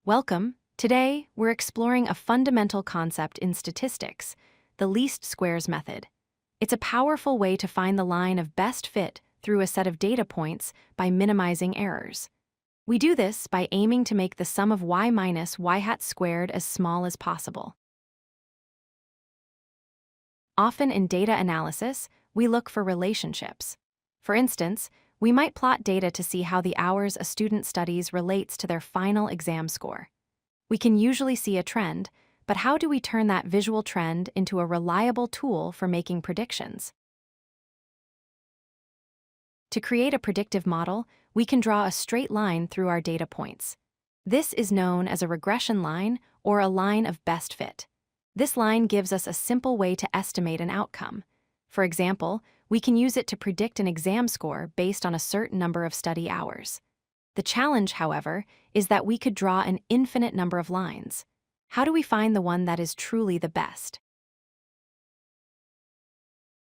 Welcome. Today, we're exploring a fundamental concept in statistics, the least squares method. It's a powerful way to find the line of best fit through a set of data points by minimizing errors. We do this by aiming to make the sum of y minus y hat squared as small as possible. Often in data analysis, we look for relationships. For instance, we might plot data to see how the hours a student studies relates to their final exam score. We can usually see a trend, but how do we turn that visual trend into a reliable tool for making predictions? To create a predictive model, we can draw a straight line through our data points. This is known as a regression line or a line of best fit. This line gives us a simple way to estimate an outcome. For example, we can use it to predict an exam score based on a certain number of study hours. The challenge, however, is that we could draw an infinite number of lines. How do we find the one that is truly the best?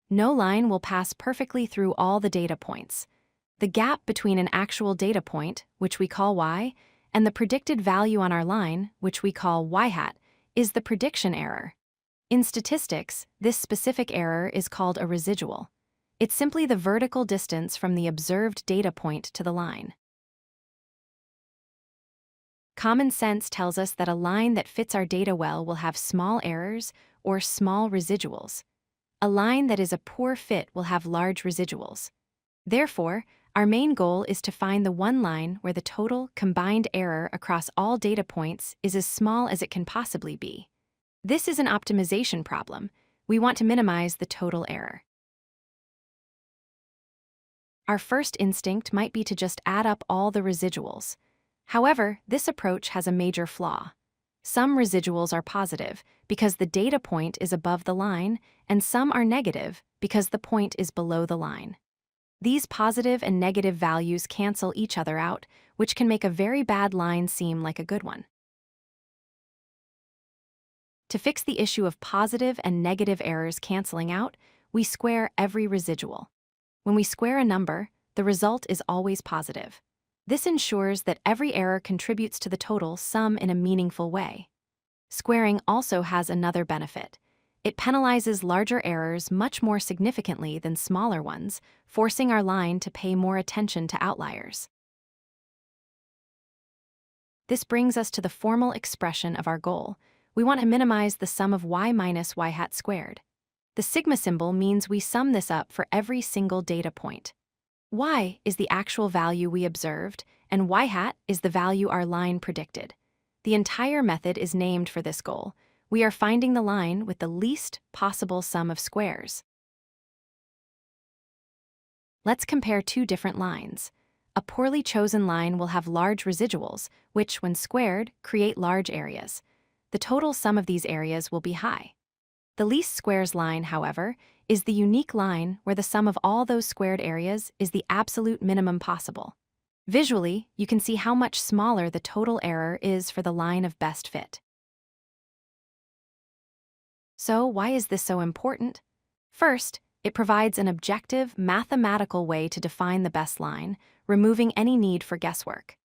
No line will pass perfectly through all the data points. The gap between an actual data point, which we call y, and the predicted value on our line, which we call y hat, is the prediction error. In statistics, this specific error is called a residual. It's simply the vertical distance from the observed data point to the line. Common sense tells us that a line that fits our data well will have small errors or small residuals. A line that is a poor fit will have large residuals. Therefore, our main goal is to find the one line where the total combined error across all data points is as small as it can possibly be. This is an optimization problem. We want to minimize the total error. Our first instinct might be to just add up all the residuals. However, this approach has a major flaw. Some residuals are positive because the data point is above the line, and some are negative because the point is below the line. These positive and negative values cancel each other out, which can make a very bad line seem like a good one. To fix the issue of positive and negative errors canceling out, we square every residual. When we square a number, the result is always positive. This ensures that every error contributes to the total sum in a meaningful way. Squaring also has another benefit. It penalizes larger errors much more significantly than smaller ones, forcing our line to pay more attention to outliers. This brings us to the formal expression of our goal. We want to minimize the sum of y minus y hat squared. The sigma symbol means we sum this up for every single data point. Y is the actual value we observed, and y hat is the value our line predicted. The entire method is named for this goal. We are finding the line with the least possible sum of squares. Let's compare two different lines. A poorly chosen line will have large residuals, which, when squared, create large areas. The total sum of these areas will be high. The least squares line, however, is the unique line where the sum of all those squared areas is the absolute minimum possible. Visually, you can see how much smaller the total error is for the line of best fit. So, why is this so important? First, it provides an objective, mathematical way to define the best line, removing any need for guesswork.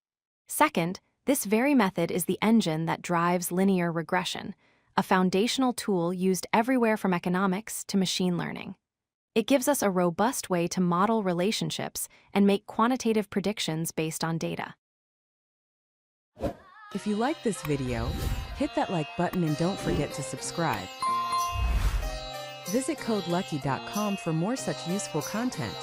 Second, this very method is the engine that drives linear regression, a foundational tool used everywhere from economics to machine learning. It gives us a robust way to model relationships and make quantitative predictions based on data. If you like this video, hit that like button and don't forget to subscribe. Visit codelucky.com for more such useful content.